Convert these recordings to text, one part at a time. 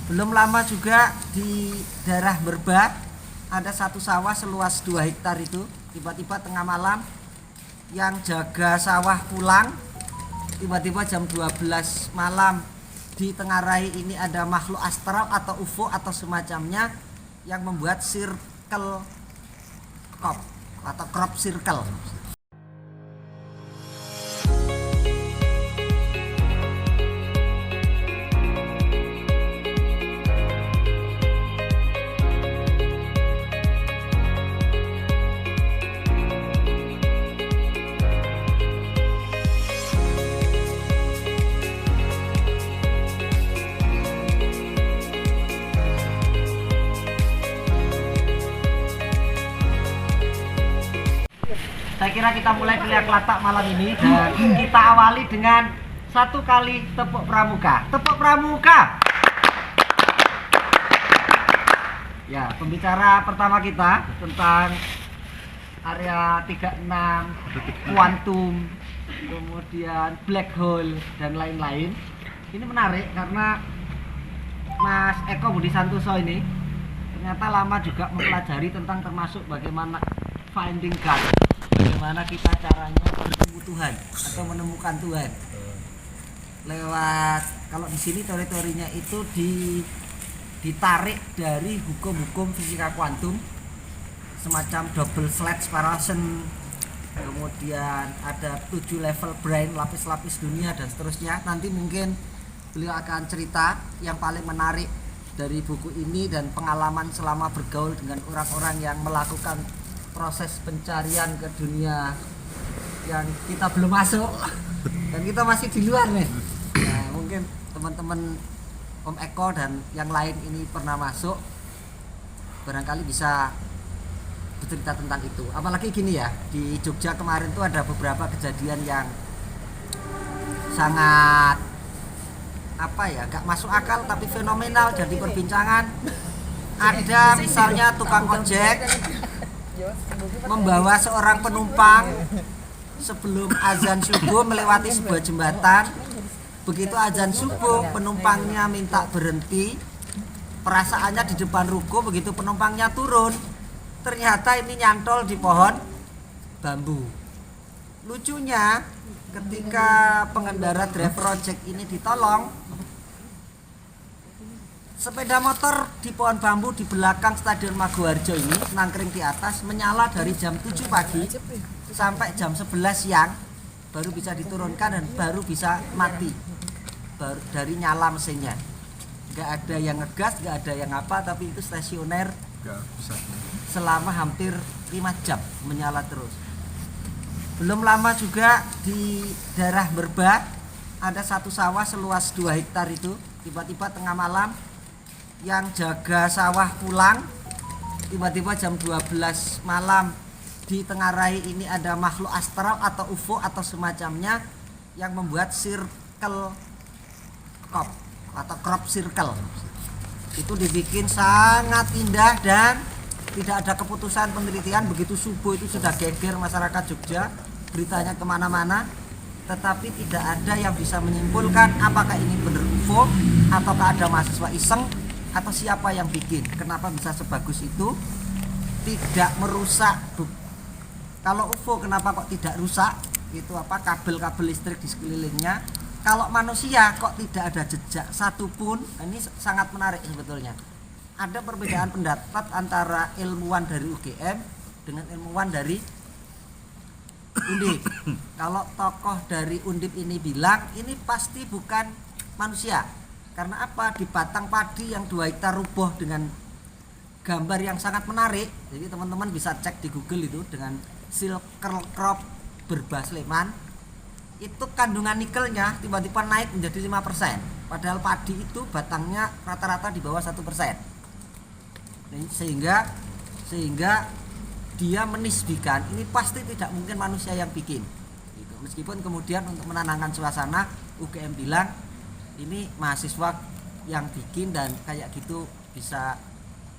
Belum lama juga di daerah Merbah ada satu sawah seluas 2 hektar itu, tiba-tiba tengah malam yang jaga sawah pulang, tiba-tiba jam 12 malam ditengarai ini ada makhluk astral atau UFO atau semacamnya yang membuat circle crop atau crop circle. Saya kira kita mulai kuliah Kelatak malam ini dan kita awali dengan satu kali tepuk pramuka. Tepuk pramuka. Ya, pembicara pertama kita tentang area 36, kuantum, kemudian black hole dan lain-lain. Ini menarik karena Mas Eko Budi Santoso ini ternyata lama juga mempelajari tentang termasuk bagaimana finding God. Bagaimana kita caranya bertemu Tuhan atau menemukan Tuhan lewat, kalau di sini teori-teorinya itu ditarik dari hukum-hukum fisika kuantum, semacam double sledge parason, kemudian ada 7 level brain, lapis-lapis dunia dan seterusnya. Nanti mungkin beliau akan cerita yang paling menarik dari buku ini dan pengalaman selama bergaul dengan orang-orang yang melakukan proses pencarian ke dunia yang kita belum masuk dan kita masih di luar nih. Nah, mungkin teman-teman Om Eko dan yang lain ini pernah masuk, barangkali bisa bercerita tentang itu. Apalagi gini ya, di Jogja kemarin tuh ada beberapa kejadian yang sangat gak masuk akal tapi fenomenal jadi perbincangan. Ada misalnya tukang ojek membawa seorang penumpang sebelum azan subuh melewati sebuah jembatan. Begitu azan subuh, penumpangnya minta berhenti. Perasaannya di depan ruko, begitu penumpangnya turun, ternyata ini nyantol di pohon bambu. Lucunya, ketika pengendara driver ojek ini ditolong, sepeda motor di pohon bambu di belakang Stadion Maguwarjo ini, nangkring di atas, menyala dari jam 7 pagi sampai jam 11 siang baru bisa diturunkan dan baru bisa mati baru dari nyala mesinnya. Gak ada yang ngegas, gak ada yang apa, tapi itu stasioner selama hampir 5 jam menyala terus. Belum lama juga di daerah Merbah ada satu sawah seluas 2 hektar itu, tiba-tiba tengah malam yang jaga sawah pulang, tiba-tiba jam 12 malam ditengarai ini ada makhluk astral atau UFO atau semacamnya yang membuat circle crop atau crop circle. Itu dibikin sangat indah dan tidak ada keputusan penelitian. Begitu subuh itu sudah geger masyarakat Jogja, beritanya kemana-mana, tetapi tidak ada yang bisa menyimpulkan apakah ini benar UFO ataukah ada mahasiswa iseng atau siapa yang bikin. Kenapa bisa sebagus itu, tidak merusak. Kalau UFO kenapa kok tidak rusak, itu apa, kabel-kabel listrik di sekelilingnya. Kalau manusia kok tidak ada jejak satupun. Ini sangat menarik sebetulnya. Ada perbedaan pendapat antara ilmuwan dari UGM dengan ilmuwan dari Undip. Kalau tokoh dari Undip ini bilang ini pasti bukan manusia. Karena apa? Di batang padi yang 2 hektar rubuh dengan gambar yang sangat menarik. Jadi teman-teman bisa cek di Google itu dengan circle crop Merbah Sleman. Itu kandungan nikelnya tiba-tiba naik menjadi 5%. Padahal padi itu batangnya rata-rata di bawah 1%. Sehingga dia menisbikan ini pasti tidak mungkin manusia yang bikin. Gitu. Meskipun kemudian untuk menenangkan suasana UGM bilang ini mahasiswa yang bikin dan kayak gitu bisa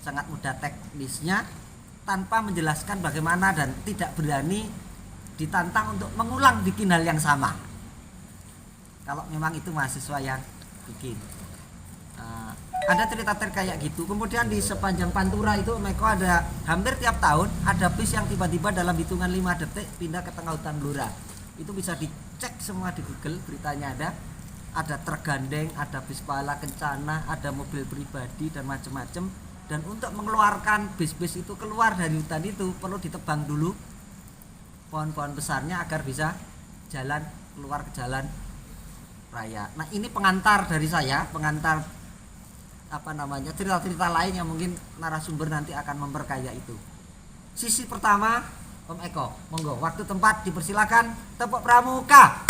sangat mudah teknisnya tanpa menjelaskan bagaimana dan tidak berani ditantang untuk mengulang bikin hal yang sama. Kalau memang itu mahasiswa yang bikin. ada cerita kayak gitu. Kemudian di sepanjang Pantura itu Om Eko ada hampir tiap tahun ada bis yang tiba-tiba dalam hitungan 5 detik pindah ke tengah hutan Blora. Itu bisa dicek semua di Google, beritanya ada truk gandeng, ada bis pala kencana, ada mobil pribadi dan macam-macam. Dan untuk mengeluarkan bis-bis itu keluar dari hutan itu perlu ditebang dulu pohon-pohon besarnya agar bisa jalan keluar ke jalan raya. Nah, ini pengantar dari saya, pengantar cerita-cerita lain yang mungkin narasumber nanti akan memperkaya itu. Sisi pertama, Om Eko, monggo, waktu tempat dipersilakan, tepuk pramuka.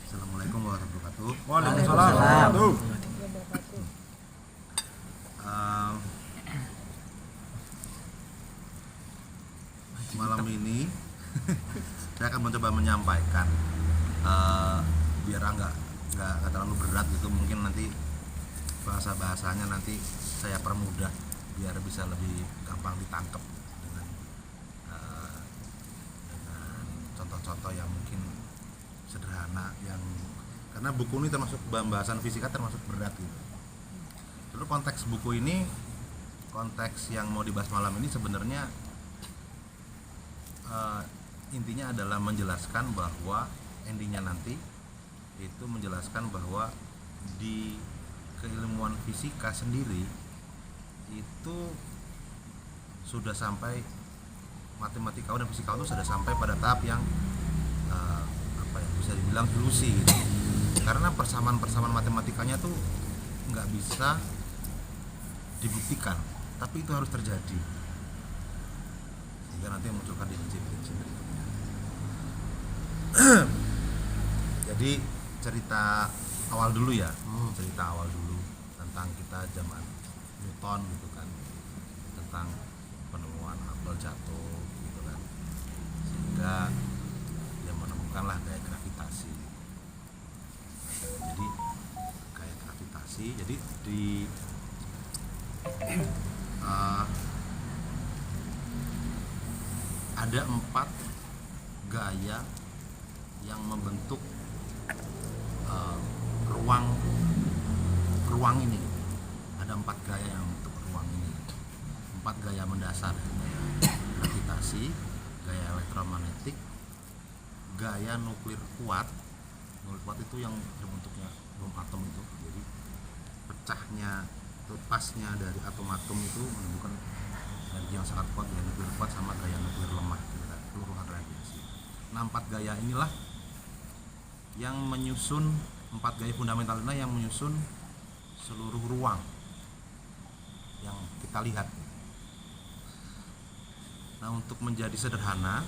Assalamualaikum warahmatullahi wabarakatuh. Waalaikumsalam. Malam ini saya akan mencoba menyampaikan biar nggak terlalu berat gitu, mungkin nanti bahasanya nanti saya permudah biar bisa lebih gampang ditangkap dengan contoh-contoh yang mungkin sederhana, yang karena buku ini termasuk pembahasan fisika termasuk berat gitu. Lalu konteks buku ini, konteks yang mau dibahas malam ini sebenarnya intinya adalah menjelaskan bahwa endingnya nanti itu menjelaskan bahwa di keilmuan fisika sendiri itu sudah sampai, matematikawan dan fisikawan itu sudah sampai pada tahap yang bisa dibilang ilusi gitu. Karena persamaan matematikanya tuh nggak bisa dibuktikan, tapi itu harus terjadi sehingga nanti memunculkan prinsip-prinsip berikutnya. Jadi cerita awal dulu ya, cerita awal dulu tentang kita zaman Newton gitu kan, tentang penemuan apel jatuh gitu kan, sehingga dia menemukanlah gaya gravitasi. Jadi gaya gravitasi, jadi di ada 4 gaya yang membentuk ruang ini. Ada 4 gaya yang membentuk ruang ini. 4 gaya mendasar: gaya gravitasi, gaya elektromagnetik, gaya nuklir kuat. Nuklir kuat itu yang terbentuknya bom atom itu. Jadi pecahnya, lepasnya dari atom-atom itu menimbulkan energi yang sangat kuat, gaya nuklir kuat, sama gaya nuklir lemah, peluru radiasi. Nah, 4 gaya inilah yang menyusun, 4 gaya fundamental inilah yang menyusun seluruh ruang yang kita lihat. Nah, untuk menjadi sederhana,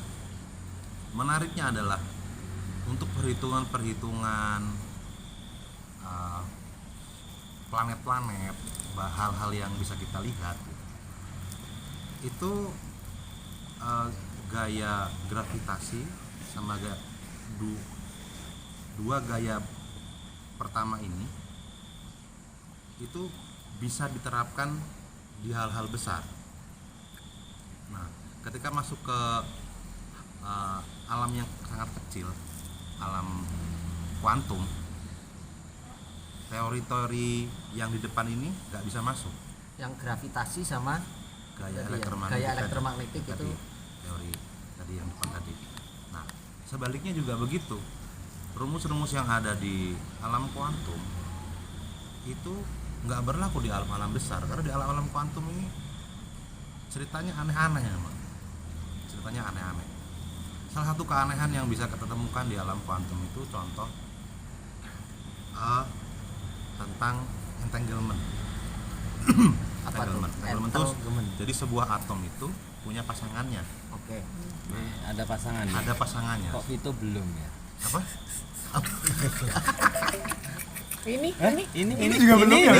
menariknya adalah untuk perhitungan planet-planet, hal-hal yang bisa kita lihat, itu gaya gravitasi sama dua gaya pertama ini itu bisa diterapkan di hal-hal besar. Nah, ketika masuk ke alam yang sangat kecil, alam kuantum, teori-teori yang di depan ini nggak bisa masuk. Yang gravitasi sama Gaya elektromagnetik itu tadi, teori tadi yang depan tadi. Nah, sebaliknya juga begitu. Rumus-rumus yang ada di alam kuantum itu nggak berlaku di alam-alam besar, karena di alam-alam kuantum ini ceritanya aneh-aneh memang. Ceritanya aneh-aneh. Salah satu keanehan yang bisa kita temukan di alam kuantum itu contoh tentang entanglement. Entanglement itu jadi sebuah atom itu punya pasangannya. Oke. Ada pasangannya. Ada pasangannya. Kok itu belum ya? Apa? Ini juga belum ya.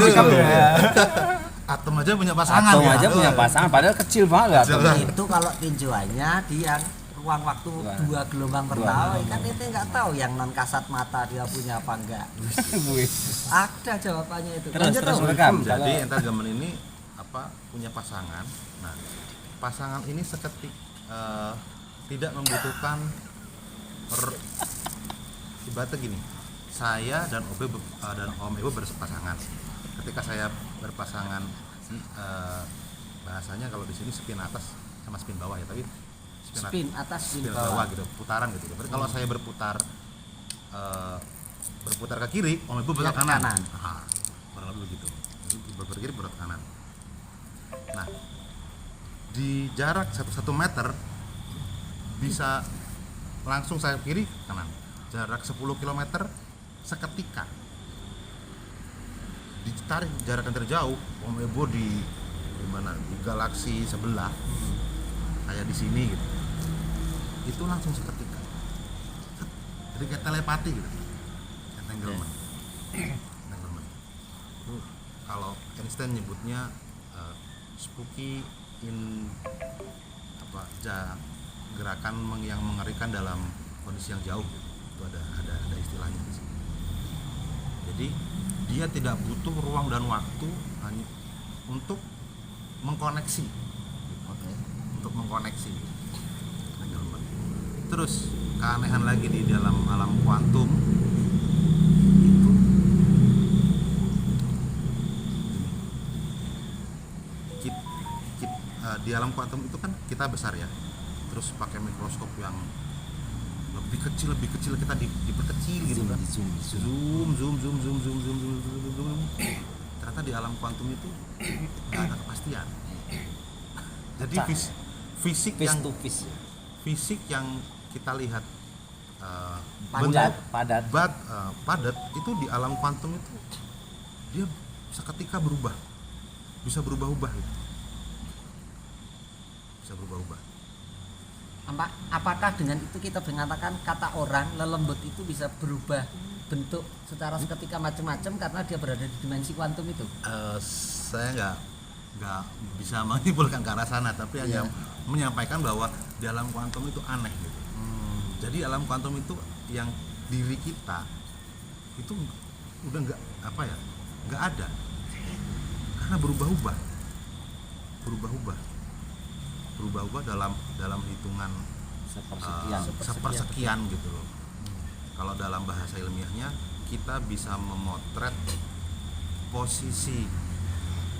Atom aja punya pasangan. Atom ya? aja punya pasangan, padahal kecil banget Kecil atom. banget. Itu kalau tinjauannya di yang ruang waktu 2 gelombang per tahun, kan itu nggak tahu yang non kasat mata dia punya apa enggak. Ada jawabannya itu. Lanjut, Terus Om. rekam. Jadi entanglement ini punya pasangan. Nah, pasangan ini seketik tidak membutuhkan ibaratnya gini, saya dan dan Om Ibu berpasangan. Ketika saya berpasangan, bahasanya kalau di sini spin atas sama spin bawah ya, tapi spin atas spin bawah gitu, putaran gitu. Berarti kalau saya berputar ke kiri, Om Ibu berputar Ya, ke kanan. kanan. Nah, kurang lebih gitu. Jadi berputar ke kiri, berputar ke kanan. Nah, di jarak 1 meter bisa langsung saya kiri kanan. Jarak 10 km seketika ditarik jarak yang terjauh, Om Ibu di mana, di galaksi sebelah kayak di sini gitu, itu langsung seketika. Jadi kayak telepati gitu, entanglement. Entanglement itu kalau Einstein nyebutnya spooky in gerakan yang mengerikan dalam kondisi yang jauh. Itu ada istilahnya di sini. Jadi dia tidak butuh ruang dan waktu hanya untuk mengkoneksi. Untuk mengkoneksi. Terus keanehan lagi di dalam alam kuantum itu di alam kuantum itu kan kita besar ya. Terus pakai mikroskop yang lebih kecil kita diperkecil gitu kan. Zoom. Ternyata di alam kuantum itu nggak ada kepastian. Jadi fisik yang kita lihat padat itu di alam kuantum itu dia seketika berubah, bisa berubah-ubah gitu. Bisa berubah-ubah. Apakah dengan itu kita mengatakan kata orang lelembut itu bisa berubah bentuk secara seketika macam-macam karena dia berada di dimensi kuantum itu? Saya nggak bisa menyimpulkan ke arah sana, tapi hanya menyampaikan bahwa di alam kuantum itu aneh gitu. Jadi alam kuantum itu yang diri kita itu udah nggak ada karena berubah-ubah dalam hitungan sepersekian gitu loh. Kalau dalam bahasa ilmiahnya kita bisa memotret posisi,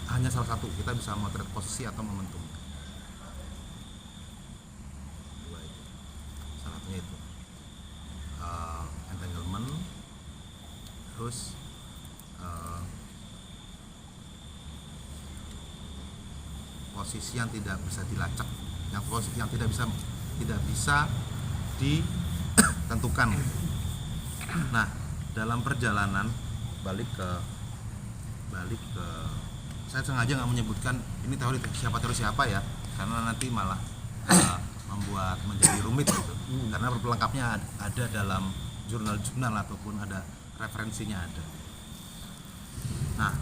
hanya salah satu, kita bisa memotret posisi atau momentum. Dua itu, salah satunya itu entanglement, terus posisi yang tidak bisa dilacak, yang tidak bisa ditentukan. Nah, dalam perjalanan balik ke saya sengaja nggak menyebutkan ini teori siapa ya, karena nanti malah membuat menjadi rumit gitu. Karena pelengkapnya ada dalam jurnal-jurnal ataupun ada referensinya ada. Nah,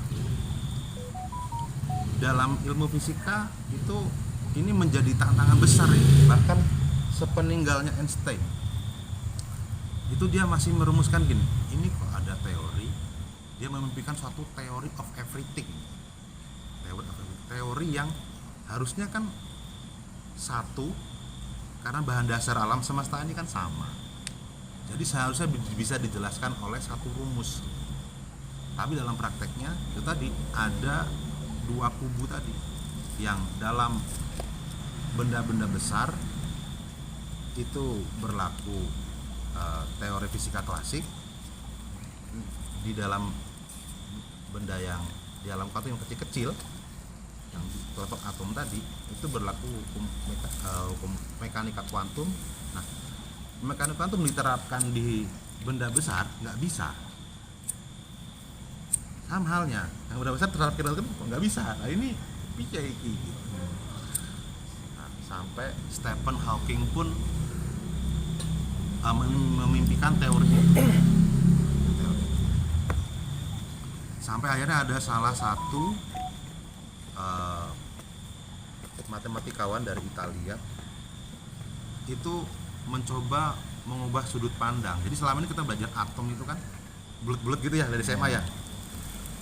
dalam ilmu fisika itu ini menjadi tantangan besar ini. Bahkan sepeninggalnya Einstein itu dia masih merumuskan gini, ini kok ada teori, dia memimpikan suatu theory of everything, teori yang harusnya kan satu, karena bahan dasar alam semesta ini kan sama, jadi seharusnya bisa dijelaskan oleh satu rumus. Tapi dalam prakteknya itu tadi ada dua kubu tadi, yang dalam benda-benda besar itu berlaku teori fisika klasik, di dalam benda yang di alam kuantum yang kecil-kecil yang kelompok atom tadi itu berlaku hukum mekanika kuantum. Nah, mekanika kuantum diterapkan di benda besar nggak bisa. Sama halnya, yang benda besar terapkan kok nggak bisa. Nah ini bisa gitu. Nah, sampai Stephen Hawking pun memimpikan teori itu. Sampai akhirnya ada salah satu matematikawan dari Italia itu mencoba mengubah sudut pandang. Jadi selama ini kita belajar atom itu kan bulat-bulat gitu ya dari SMA ya.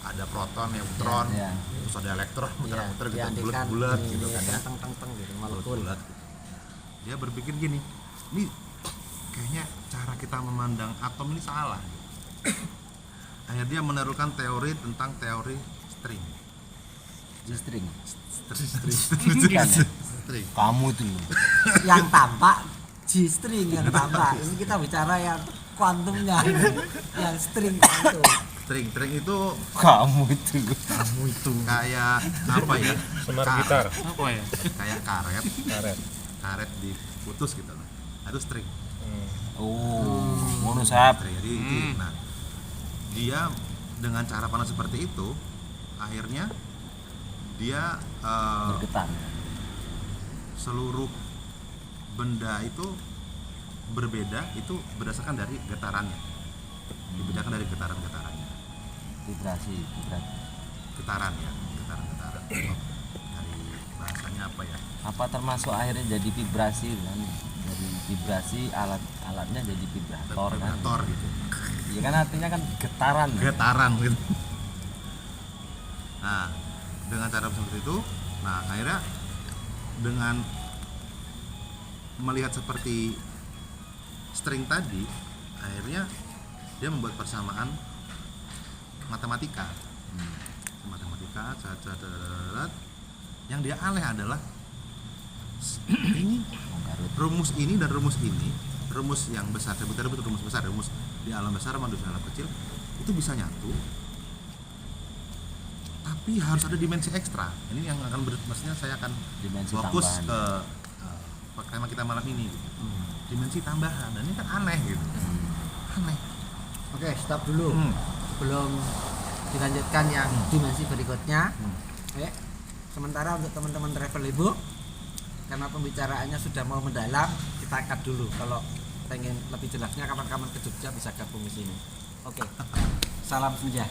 Ada proton, neutron, terus ada elektron, muter-muter gitu, bulat-bulat gitu kan ya. Teng-teng gitu, bulat-bulat. Dia berpikir gini, ini kayaknya cara kita memandang atom ini salah. Akhirnya dia menemukan teori tentang teori string. G-string. Bukan ya? String. Kamu itu loh. Yang tampak G-string yang tampak. Ini kita bicara yang kuantumnya, yang string kuantum. String itu Kamu itu. kayak apa ya? Senar gitar. Apa ya? Kayak karet, Karet. karet diputus gitu. Nah, itu string. Oh, ngono sap. String. Jadi nah, dia dengan cara pandang seperti itu, akhirnya dia Bergetar. seluruh benda itu berbeda itu berdasarkan dari getarannya, dibedakan dari getaran-getarannya, Vibrasi. getaran ya, getaran-getaran. Dari bahasanya apa ya? Apa termasuk akhirnya jadi vibrasi kan? Dari vibrasi alatnya jadi vibrator kan? Vibrator gitu, Iya kan artinya kan getaran. getaran gitu. Nah, dengan cara seperti itu, nah akhirnya dengan melihat seperti string tadi, akhirnya dia membuat persamaan matematika. Matematika, yang dia aneh adalah ini rumus ini dan rumus ini, rumus yang besar, saya sebut rumus besar, rumus di alam besar sama di alam kecil itu bisa nyatu, tapi harus ada dimensi ekstra. Ini yang akan maksudnya saya akan Dimensi fokus tambahan. ke tema kita malam ini gitu. Dimensi tambahan, dan ini kan aneh gitu. Aneh. Oke, stop dulu. Sebelum dilanjutkan yang dimensi berikutnya. Oke. Sementara untuk teman-teman travel ibu, karena pembicaraannya sudah mau mendalam, kita cut dulu. Kalau pengen lebih jelasnya kapan-kapan ke Jogja bisa gabung di sini. Oke. Salam senja.